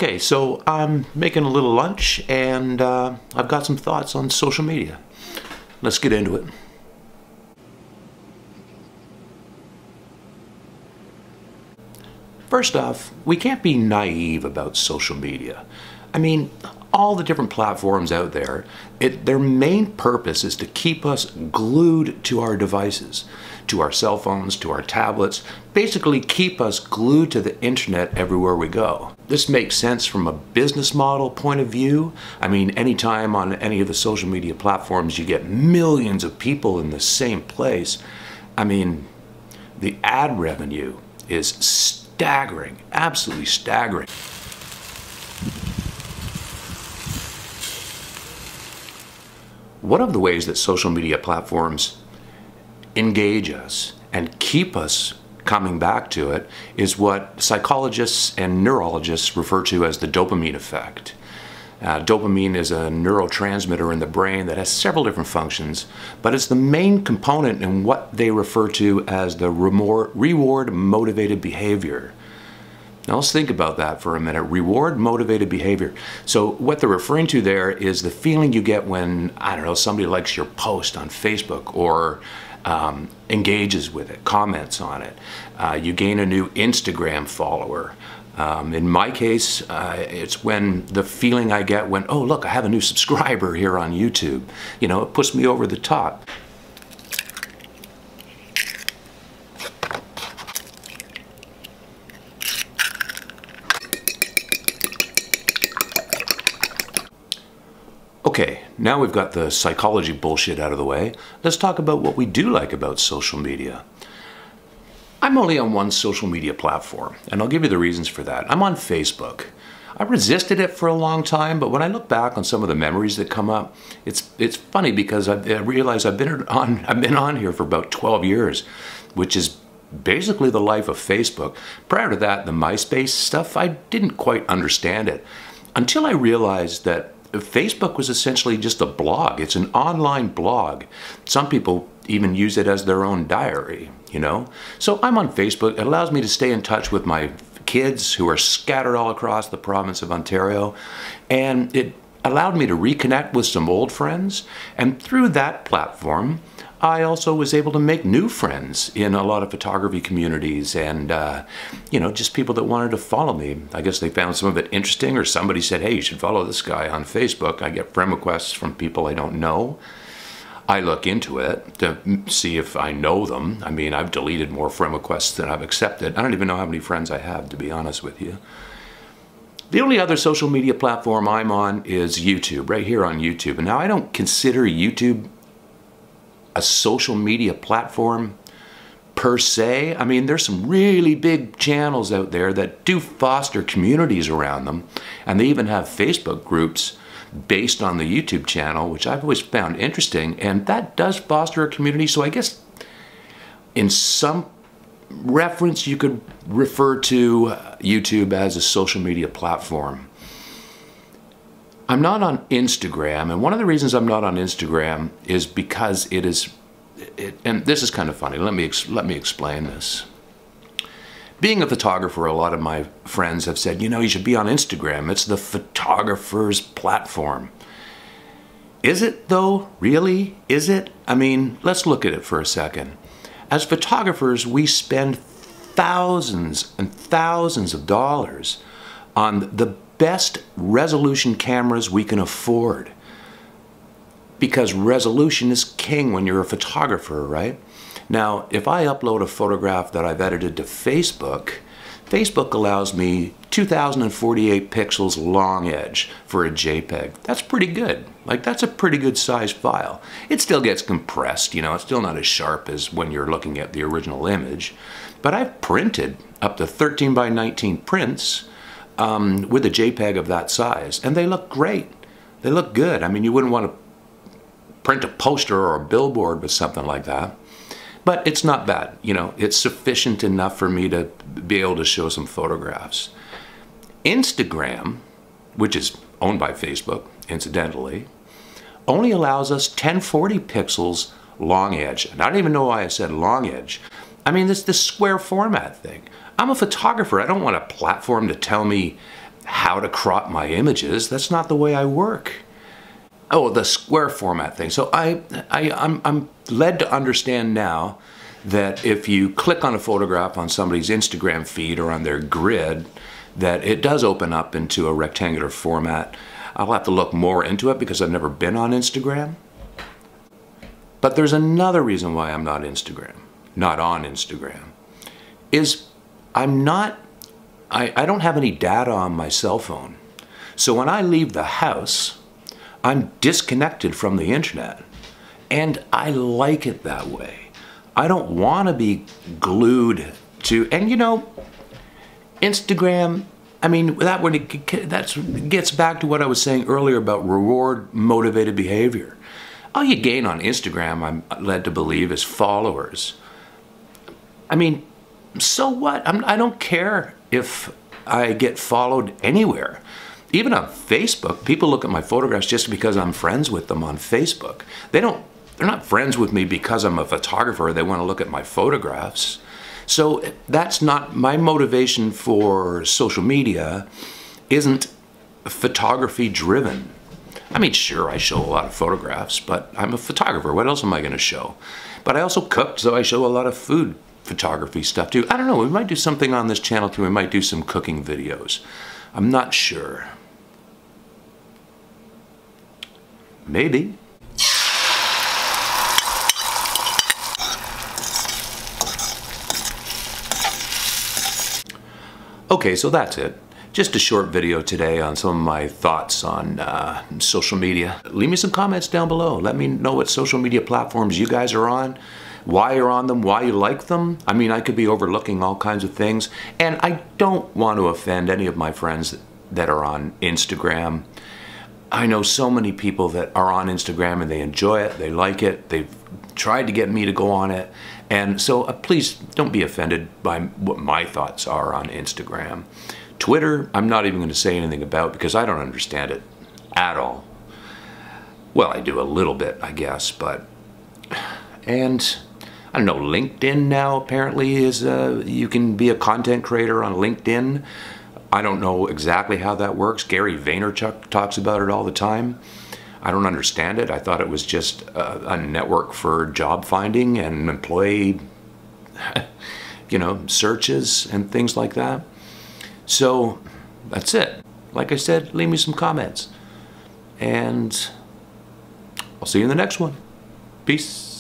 Okay, so I'm making a little lunch and I've got some thoughts on social media. Let's get into it. First off, we can't be naive about social media. I mean, all the different platforms out there, their main purpose is to keep us glued to our devices, to our cell phones, to our tablets, basically keep us glued to the internet everywhere we go. This makes sense from a business model point of view. I mean, anytime on any of the social media platforms you get millions of people in the same place, I mean, the ad revenue is staggering, absolutely staggering. One of the ways that social media platforms engage us and keep us coming back to it is what psychologists and neurologists refer to as the dopamine effect. Dopamine is a neurotransmitter in the brain that has several different functions, but it's the main component in what they refer to as the reward-motivated behavior. Now let's think about that for a minute. Reward-motivated behavior. So what they're referring to there is the feeling you get when, I don't know, somebody likes your post on Facebook or engages with it, comments on it. You gain a new Instagram follower. In my case, it's when the feeling I get when, oh look, I have a new subscriber here on YouTube. You know, it puts me over the top. Okay, now we've got the psychology bullshit out of the way. Let's talk about what we do like about social media. I'm only on one social media platform, and I'll give you the reasons for that. I'm on Facebook. I resisted it for a long time, but when I look back on some of the memories that come up, it's funny because I realize I've been on here for about 12 years, which is basically the life of Facebook. Prior to that, the MySpace stuff, I didn't quite understand it until I realized that Facebook was essentially just a blog. It's an online blog. Some people even use it as their own diary, you know? So I'm on Facebook. It allows me to stay in touch with my kids who are scattered all across the province of Ontario. And it allowed me to reconnect with some old friends. And through that platform, I also was able to make new friends in a lot of photography communities and, you know, just people that wanted to follow me. I guess they found some of it interesting, or somebody said, hey, you should follow this guy on Facebook. I get friend requests from people I don't know. I look into it to see if I know them. I mean, I've deleted more friend requests than I've accepted. I don't even know how many friends I have, to be honest with you. The only other social media platform I'm on is YouTube, right here on YouTube. And now I don't consider YouTube a social media platform per se. I mean, there's some really big channels out there that do foster communities around them, and they even have Facebook groups based on the YouTube channel, which I've always found interesting, and that does foster a community. So I guess in some reference you could refer to YouTube as a social media platform. I'm not on Instagram, and one of the reasons I'm not on Instagram is because and this is kind of funny. Let me explain this. Being a photographer, a lot of my friends have said, you know, you should be on Instagram. It's the photographer's platform. Is it though? Really? Is it? I mean, let's look at it for a second. As photographers, we spend thousands and thousands of dollars on the best resolution cameras we can afford, because resolution is king when you're a photographer, right? Now, if I upload a photograph that I've edited to Facebook, Facebook allows me 2048 pixels long edge for a JPEG. That's pretty good. Like, that's a pretty good size file. It still gets compressed, you know, it's still not as sharp as when you're looking at the original image, but I've printed up to 13 by 19 prints with a JPEG of that size, and they look great. They look good. I mean, you wouldn't want to print a poster or a billboard with something like that, but it's not bad. You know, it's sufficient enough for me to be able to show some photographs. Instagram, which is owned by Facebook, incidentally, only allows us 1040 pixels long edge. And I don't even know why I said long edge. I mean, this square format thing. I'm a photographer. I don't want a platform to tell me how to crop my images. That's not the way I work. Oh, the square format thing. So I'm led to understand now that if you click on a photograph on somebody's Instagram feed or on their grid, that it does open up into a rectangular format. I'll have to look more into it because I've never been on Instagram. But there's another reason why I'm not on Instagram, is I don't have any data on my cell phone. So when I leave the house, I'm disconnected from the internet, and I like it that way. I don't want to be glued to, and you know, Instagram, I mean, that gets back to what I was saying earlier about reward-motivated behavior. All you gain on Instagram, I'm led to believe, is followers. I mean, so what? I don't care if I get followed anywhere. Even on Facebook, people look at my photographs just because I'm friends with them on Facebook. They're not friends with me because I'm a photographer. They want to look at my photographs. So that's not my motivation for social media. Isn't photography driven. I mean, sure, I show a lot of photographs, but I'm a photographer. What else am I going to show? But I also cook, so I show a lot of food photography stuff too. I don't know, we might do something on this channel too. We might do some cooking videos. I'm not sure. Maybe. Okay, so that's it. Just a short video today on some of my thoughts on social media. Leave me some comments down below. Let me know what social media platforms you guys are on, why you're on them, why you like them. I mean, I could be overlooking all kinds of things, and I don't want to offend any of my friends that are on Instagram. I know so many people that are on Instagram and they enjoy it, they like it, they've tried to get me to go on it, and so please don't be offended by what my thoughts are on Instagram. Twitter, I'm not even going to say anything about because I don't understand it at all. Well, I do a little bit, I guess, but, and I don't know, LinkedIn now apparently is, you can be a content creator on LinkedIn. I don't know exactly how that works. Gary Vaynerchuk talks about it all the time. I don't understand it. I thought it was just a network for job finding and employee, you know, searches and things like that. So that's it. Like I said, leave me some comments. And I'll see you in the next one. Peace.